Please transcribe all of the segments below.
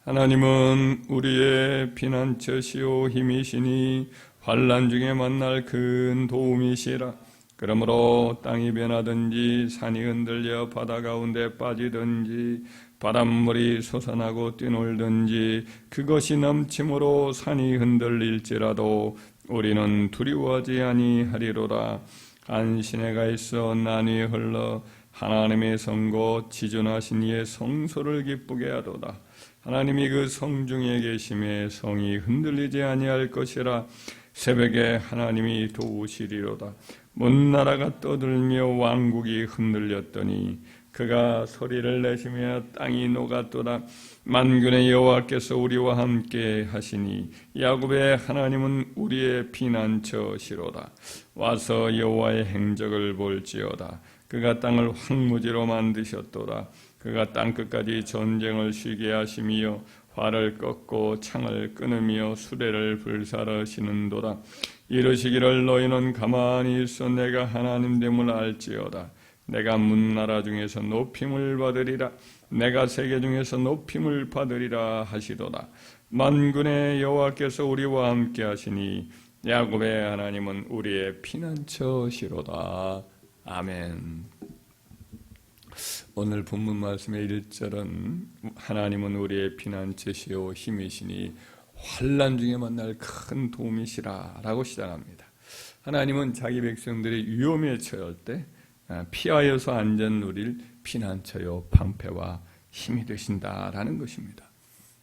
하나님은 우리의 피난처시오 힘이시니 환난 중에 만날 큰 도움이시라. 그러므로 땅이 변하든지 산이 흔들려 바다 가운데 빠지든지 바닷물이 솟아나고 뛰놀든지 그것이 넘침으로 산이 흔들릴지라도 우리는 두려워하지 아니하리로라. 한 시내가 있어 난 위에 흘러 하나님의 성고 지존하신 이의 성소를 기쁘게 하도다. 하나님이 그 성중에 계심에 성이 흔들리지 아니할 것이라. 새벽에 하나님이 도우시리로다. 문나라가 떠들며 왕국이 흔들렸더니 그가 소리를 내시며 땅이 녹았도다. 만군의 여호와께서 우리와 함께 하시니 야곱의 하나님은 우리의 피난처시로다. 와서 여호와의 행적을 볼지어다. 그가 땅을 황무지로 만드셨도다. 그가 땅끝까지 전쟁을 쉬게 하시며 활을 꺾고 창을 끊으며 수레를 불사르시는도다. 이르시기를 너희는 가만히 있어 내가 하나님됨을 알지어다. 내가 문나라 중에서 높임을 받으리라. 내가 세계 중에서 높임을 받으리라 하시도다. 만군의 여호와께서 우리와 함께 하시니 야곱의 하나님은 우리의 피난처시로다. 아멘. 오늘 본문 말씀의 1절은 하나님은 우리의 피난처시오 힘이시니 환난 중에 만날 큰 도움이시라 라고 시작합니다. 하나님은 자기 백성들이 위험에 처할 때 피하여서 안전 누릴 피난처요 방패와 힘이 되신다라는 것입니다.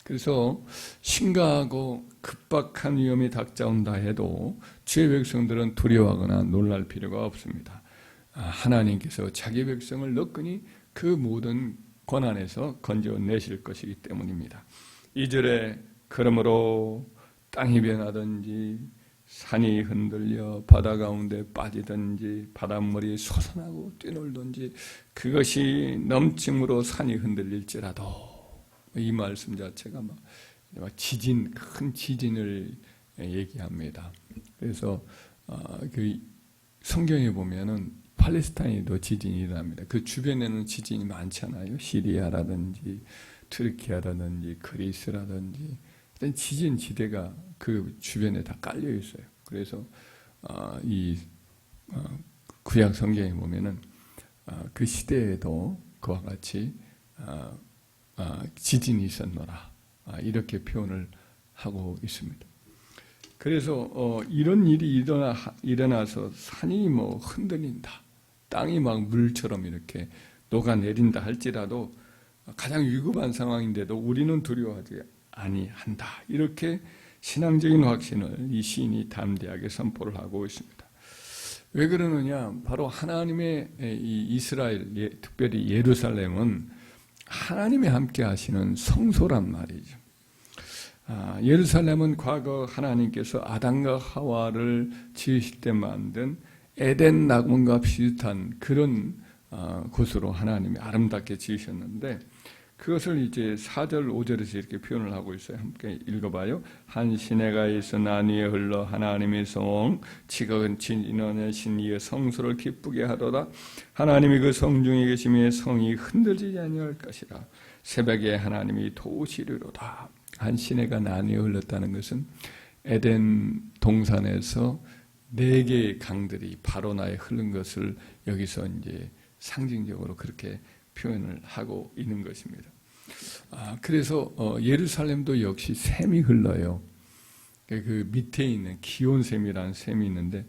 그래서 심각하고 급박한 위험이 닥쳐온다 해도 주의 백성들은 두려워하거나 놀랄 필요가 없습니다. 하나님께서 자기 백성을 너끈히 그 모든 고난에서 건져내실 것이기 때문입니다. 2절에 그러므로 땅이 변하든지 산이 흔들려 바다 가운데 빠지든지 바닷물이 솟아나고 뛰놀든지 그것이 넘침으로 산이 흔들릴지라도, 이 말씀 자체가 막 지진, 큰 지진을 얘기합니다. 그래서 그 성경에 보면은 팔레스타인에도 지진이 일어납니다. 그 주변에는 지진이 많잖아요. 시리아라든지 트르키아라든지 그리스라든지 지진 지대가 그 주변에 다 깔려 있어요. 그래서 이 구약 성경에 보면은 그 시대에도 그와 같이 지진이 있었노라, 이렇게 표현을 하고 있습니다. 그래서 이런 일이 일어나서 산이 흔들린다, 땅이 막 물처럼 이렇게 녹아내린다 할지라도 가장 위급한 상황인데도 우리는 두려워하지 아니한다, 이렇게 신앙적인 확신을 이 시인이 담대하게 선포를 하고 있습니다. 왜 그러느냐? 바로 하나님의 이 이스라엘, 특별히 예루살렘은 하나님이 함께 하시는 성소란 말이죠. 예루살렘은 과거 하나님께서 아담과 하와를 지으실 때 만든 에덴 낙원과 비슷한 그런 곳으로 하나님이 아름답게 지으셨는데, 그것을 이제 4절 5절에서 이렇게 표현을 하고 있어요. 함께 읽어봐요. 한 시내가 있어 난 위에 흘러 하나님의 성 지극은 진인하신 이의 성소를 기쁘게 하도다. 하나님이 그 성중에 계심에 성이 흔들리지 아니할 것이라. 새벽에 하나님이 도우시리로다. 한 시내가 난 위에 흘렀다는 것은 에덴 동산에서 4개의 강들이 바로나에 흐른 것을 여기서 이제 상징적으로 그렇게 표현을 하고 있는 것입니다. 그래서 예루살렘도 역시 샘이 흘러요. 그 밑에 있는 기온샘이라는 샘이 있는데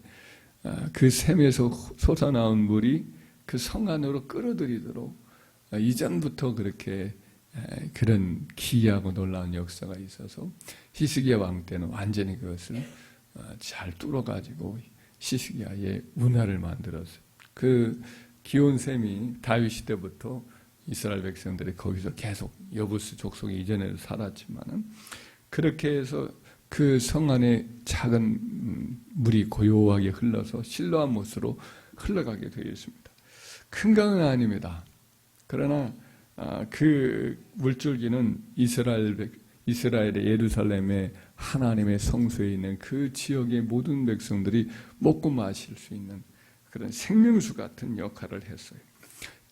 그 샘에서 솟아나온 물이 그 성 안으로 끌어들이도록 이전부터 그렇게 그런 기이하고 놀라운 역사가 있어서 히스기야 왕 때는 완전히 그것을 잘 뚫어가지고 히스기야의 운하를 만들었어요. 그 기온샘이 다윗 시대부터 이스라엘 백성들이 거기서 계속 여부스 족속이 이전에도 살았지만은 그렇게 해서 그 성 안에 작은 물이 고요하게 흘러서 실로암 못으로 흘러가게 되어 있습니다. 큰 강은 아닙니다. 그러나 그 물줄기는 이스라엘의 예루살렘의 하나님의 성소에 있는 그 지역의 모든 백성들이 먹고 마실 수 있는 그런 생명수 같은 역할을 했어요.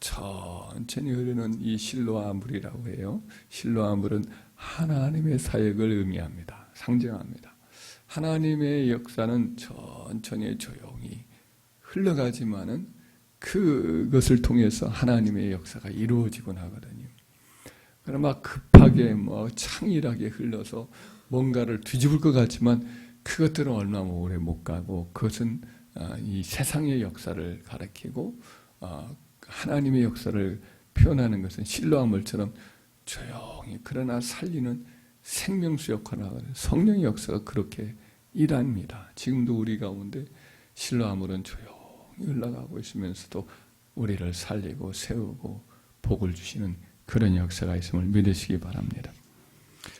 천천히 흐르는 이 실로암 물이라고 해요. 실로암 물은 하나님의 사역을 의미합니다. 상징합니다. 하나님의 역사는 천천히 조용히 흘러가지만은 그것을 통해서 하나님의 역사가 이루어지곤 하거든요. 그러나 급하게 창일하게 흘러서 뭔가를 뒤집을 것 같지만 그것들은 얼마 오래 못 가고, 그것은 이 세상의 역사를 가리키고 하나님의 역사를 표현하는 것은 실로아물처럼 조용히 그러나 살리는 생명수 역할을 하거든요. 성령의 역사가 그렇게 일합니다. 지금도 우리 가운데 실로아물은 조용히 흘러가고 있으면서도 우리를 살리고 세우고 복을 주시는 그런 역사가 있음을 믿으시기 바랍니다.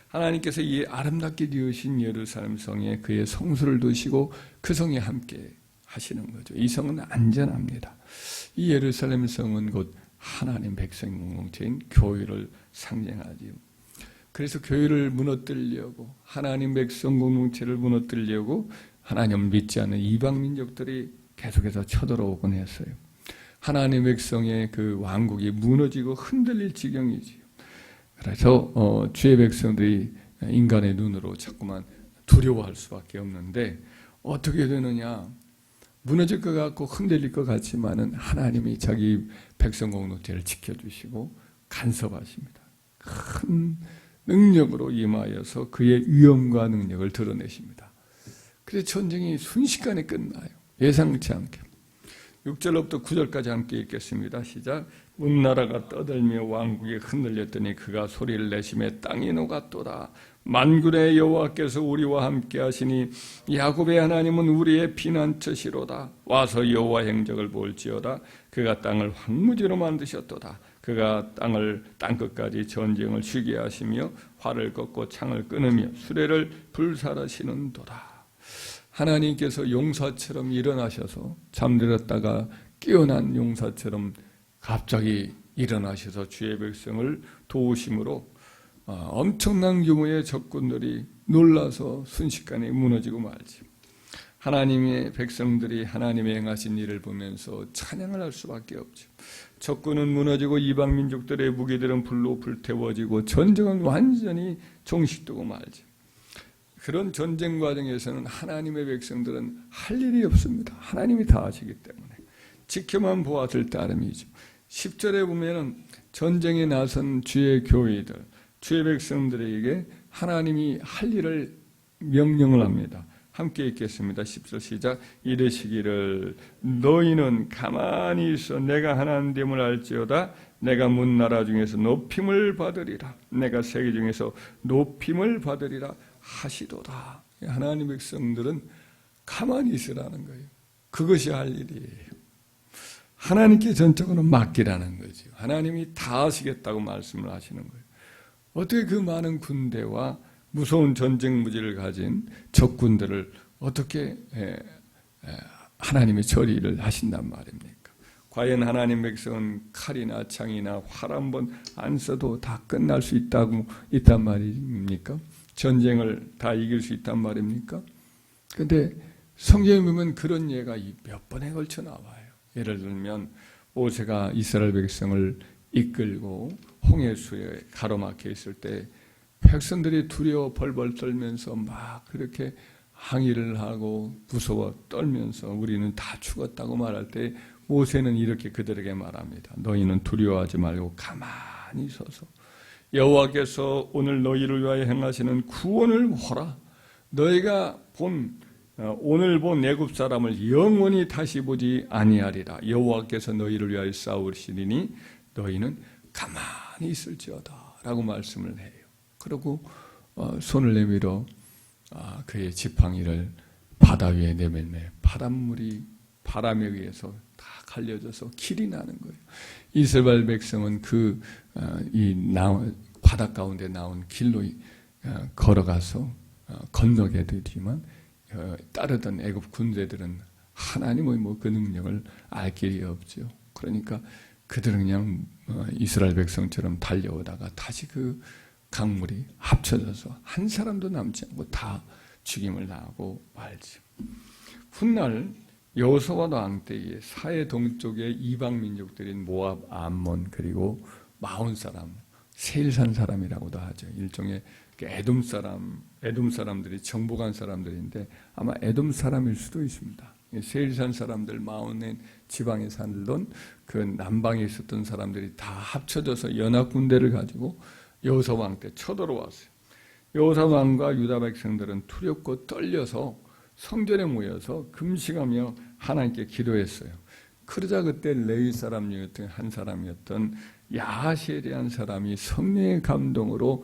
하나님께서 이 아름답게 지으신 예루살렘 성에 그의 성소를 두시고 그 성에 함께 하시는 거죠. 이 성은 안전합니다. 이 예루살렘 성은 곧 하나님 백성 공동체인 교회를 상징하지요. 그래서 교회를 무너뜨리려고, 하나님 백성 공동체를 무너뜨리려고 하나님을 믿지 않는 이방 민족들이 계속해서 쳐들어오곤 했어요. 하나님 백성의 그 왕국이 무너지고 흔들릴 지경이지요. 그래서 주의 백성들이 인간의 눈으로 자꾸만 두려워할 수밖에 없는데 어떻게 되느냐? 무너질 것 같고 흔들릴 것 같지만은 하나님이 자기 백성 공동체를 지켜주시고 간섭하십니다. 큰 능력으로 임하여서 그의 위엄과 능력을 드러내십니다. 그래서 전쟁이 순식간에 끝나요. 예상치 않게. 6절로부터 9절까지 함께 읽겠습니다. 시작. 온 나라가 떠들며 왕국이 흔들렸더니 그가 소리를 내시며 땅이 녹았도다. 만군의 여호와께서 우리와 함께 하시니 야곱의 하나님은 우리의 피난처시로다. 와서 여호와 행적을 볼지어다. 그가 땅을 황무지로 만드셨도다. 그가 땅을 땅끝까지 전쟁을 쉬게 하시며 활을 꺾고 창을 끊으며 수레를 불살하시는도다. 하나님께서 용사처럼 일어나셔서 잠들었다가 깨어난 용사처럼 갑자기 일어나셔서 주의 백성을 도우심으로 엄청난 규모의 적군들이 놀라서 순식간에 무너지고 말지. 하나님의 백성들이 하나님의 행하신 일을 보면서 찬양을 할 수밖에 없죠. 적군은 무너지고 이방 민족들의 무기들은 불로 불태워지고 전쟁은 완전히 종식되고 말지. 그런 전쟁 과정에서는 하나님의 백성들은 할 일이 없습니다. 하나님이 다 하시기 때문에 지켜만 보았을 따름이죠. 10절에 보면은 전쟁에 나선 주의 교회들, 주의 백성들에게 하나님이 할 일을 명령을 합니다. 함께 읽겠습니다. 10절 시작. 이르시기를 너희는 가만히 있어 내가 하나님됨을 알지어다. 내가 문 나라 중에서 높임을 받으리라. 내가 세계 중에서 높임을 받으리라 하시도다. 하나님 백성들은 가만히 있으라는 거예요. 그것이 할 일이에요. 하나님께 전적으로 맡기라는 거죠. 하나님이 다 하시겠다고 말씀을 하시는 거예요. 어떻게 그 많은 군대와 무서운 전쟁 무기를 가진 적군들을 어떻게 하나님의 처리를 하신단 말입니까? 과연 하나님 백성은 칼이나 창이나 활 한 번 안 써도 다 끝날 수 있단 말입니까? 전쟁을 다 이길 수 있단 말입니까? 그런데 성경에 보면 그런 예가 몇 번에 걸쳐 나와요. 예를 들면 모세가 이스라엘 백성을 이끌고 홍해수에 가로막혀 있을 때 백성들이 두려워 벌벌 떨면서 막 그렇게 항의를 하고 무서워 떨면서 우리는 다 죽었다고 말할 때 모세는 이렇게 그들에게 말합니다. 너희는 두려워하지 말고 가만히 서서 여호와께서 오늘 너희를 위하여 행하시는 구원을 보라. 너희가 오늘 본 애굽 사람을 영원히 다시 보지 아니하리라. 여호와께서 너희를 위하여 싸우시리니 너희는 가만히 있을지어다 라고 말씀을 해요. 그리고 손을 내밀어 그의 지팡이를 바다 위에 내밀매 바닷물이 바람에 의해서 다 갈려져서 길이 나는 거예요. 이스라엘 백성은 바다 가운데 나온 길로 걸어가서 건너게 되지만 따르던 애굽 군대들은 하나님의 그 능력을 알 길이 없죠. 그러니까 그들은 그냥 이스라엘 백성처럼 달려오다가 다시 그 강물이 합쳐져서 한 사람도 남지 않고 다 죽임을 당하고 말지. 훗날 여호수아 왕 때에 사해 동쪽의 이방 민족들인 모압, 암몬 그리고 마온 사람 세일산 사람이라고도 하죠. 일종의 에돔 사람들이 정복한 사람들인데 아마 에돔 사람일 수도 있습니다. 세일산 사람들 마오네 지방에 살던 그 남방에 있었던 사람들이 다 합쳐져서 연합 군대를 가지고 여호사왕 때 쳐들어왔어요. 여호사왕과 유다 백성들은 두렵고 떨려서 성전에 모여서 금식하며 하나님께 기도했어요. 그러자 그때 레위 사람 중에 한 사람이었던 야하시엘이라는 사람이 성령의 감동으로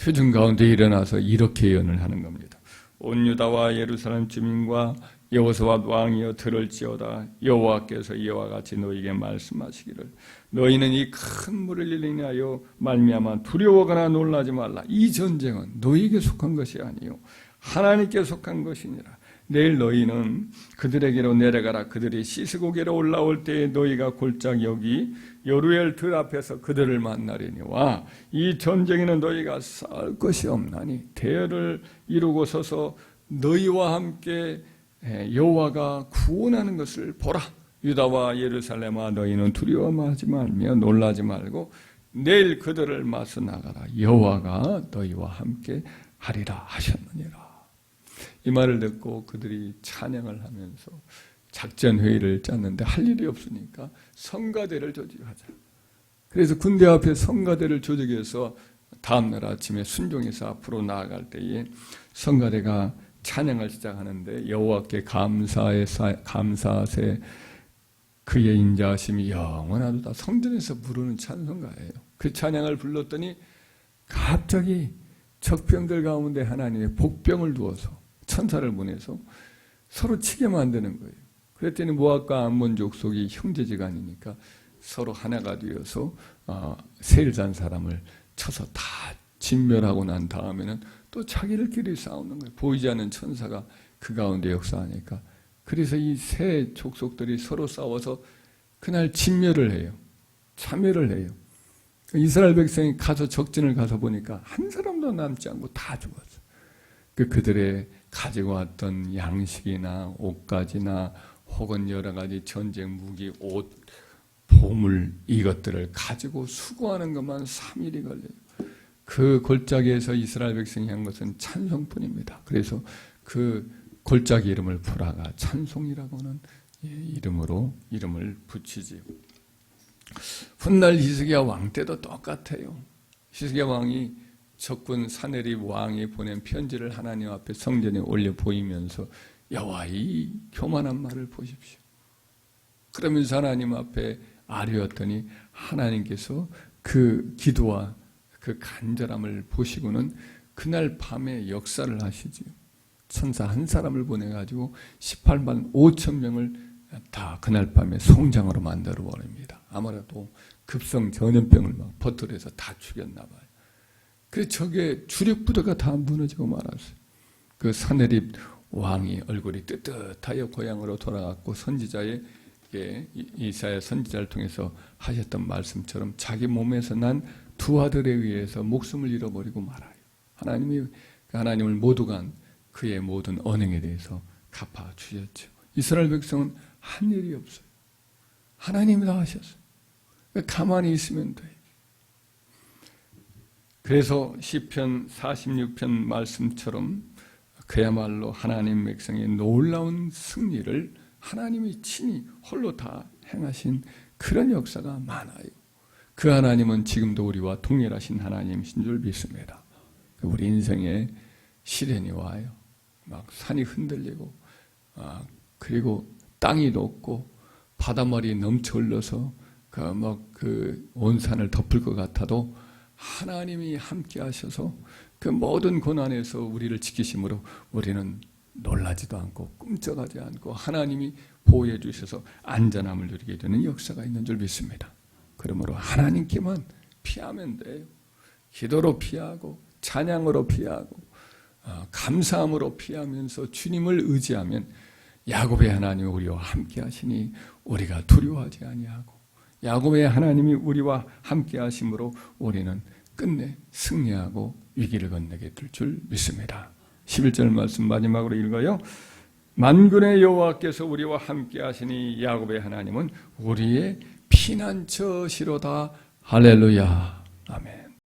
회중 가운데 일어나서 이렇게 예언을 하는 겁니다. 온 유다와 예루살렘 주민과 여호사밧 왕이여 들을지어다. 여호와께서 이와 같이 너희에게 말씀하시기를 너희는 이 큰 물을 인하여 말미암아 두려워하거나 놀라지 말라. 이 전쟁은 너희에게 속한 것이 아니요 하나님께 속한 것이니라. 내일 너희는 그들에게로 내려가라. 그들이 시스고개로 올라올 때에 너희가 골짜기 여기 여루엘 들 앞에서 그들을 만나려니와 이 전쟁에는 너희가 싸울 것이 없나니 대열을 이루고 서서 너희와 함께 여호와가 구원하는 것을 보라. 유다와 예루살렘아 너희는 두려워하지 말며 놀라지 말고 내일 그들을 맞서 나가라. 여호와가 너희와 함께 하리라 하셨느니라. 이 말을 듣고 그들이 찬양을 하면서 작전 회의를 짰는데 할 일이 없으니까 성가대를 조직하자. 그래서 군대 앞에 성가대를 조직해서 다음날 아침에 순종해서 앞으로 나아갈 때에 성가대가 찬양을 시작하는데 여호와께 감사하세 그의 인자하심이 영원하도다. 성전에서 부르는 찬송가예요. 그 찬양을 불렀더니 갑자기 적병들 가운데 하나님의 복병을 두어서 천사를 보내서 서로 치게 만드는 거예요. 그랬더니 모압과 암몬 족속이 형제지간이니까 서로 하나가 되어서 세일산 사람을 쳐서 다 진멸하고 난 다음에는 또 자기들끼리 싸우는 거예요. 보이지 않는 천사가 그 가운데 역사하니까. 그래서 이 세 족속들이 서로 싸워서 그날 진멸을 해요. 참멸을 해요. 이스라엘 백성이 가서 적진을 가서 보니까 한 사람도 남지 않고 다 죽었어요. 그들의 가지고 왔던 양식이나 옷가지나 혹은 여러 가지 전쟁 무기, 옷, 보물 이것들을 가지고 수거하는 것만 3일이 걸려요. 그 골짜기에서 이스라엘 백성이 한 것은 찬송뿐입니다. 그래서 그 골짜기 이름을 브라가 찬송이라고 하는 이름을 붙이지. 훗날 히스기야 왕 때도 똑같아요. 히스기야 왕이 적군 사네립 왕이 보낸 편지를 하나님 앞에 성전에 올려 보이면서 여호와 이 교만한 말을 보십시오. 그러면서 하나님 앞에 아뢰었더니 하나님께서 그 기도와 그 간절함을 보시고는 그날 밤에 역사를 하시지요. 천사 한 사람을 보내가지고 18만 5천 명을 다 그날 밤에 송장으로 만들어 버립니다. 아무래도 급성 전염병을 막 퍼뜨려서 다 죽였나 봐요. 그래서 저게 주력 부대가 다 무너지고 말았어요. 그 사네립 왕이 얼굴이 뜨뜻하여 고향으로 돌아갔고 선지자의 이사야 선지자를 통해서 하셨던 말씀처럼 자기 몸에서 난 두 아들에 의해서 목숨을 잃어버리고 말아요. 하나님을 모두가 그의 모든 언행에 대해서 갚아 주셨죠. 이스라엘 백성은 한 일이 없어요. 하나님이 다 하셨어요. 가만히 있으면 돼요. 그래서 시편 46편 말씀처럼 그야말로 하나님 백성의 놀라운 승리를 하나님이 친히 홀로 다 행하신 그런 역사가 많아요. 그 하나님은 지금도 우리와 동일하신 하나님이신 줄 믿습니다. 우리 인생에 시련이 와요. 막 산이 흔들리고 그리고 땅이 녹고 바닷물이 넘쳐 흘러서 온 산을 덮을 것 같아도 하나님이 함께 하셔서 그 모든 고난에서 우리를 지키심으로 우리는 놀라지도 않고 꿈쩍하지 않고 하나님이 보호해 주셔서 안전함을 누리게 되는 역사가 있는 줄 믿습니다. 그러므로 하나님께만 피하면 돼요. 기도로 피하고 찬양으로 피하고 감사함으로 피하면서 주님을 의지하면 야곱의 하나님이 우리와 함께 하시니 우리가 두려워하지 아니하고 야곱의 하나님이 우리와 함께 하심으로 우리는 끝내 승리하고 위기를 건너게 될 줄 믿습니다. 11절 말씀 마지막으로 읽어요. 만군의 여호와께서 우리와 함께 하시니 야곱의 하나님은 우리의 피난처시로다. 할렐루야. 아멘.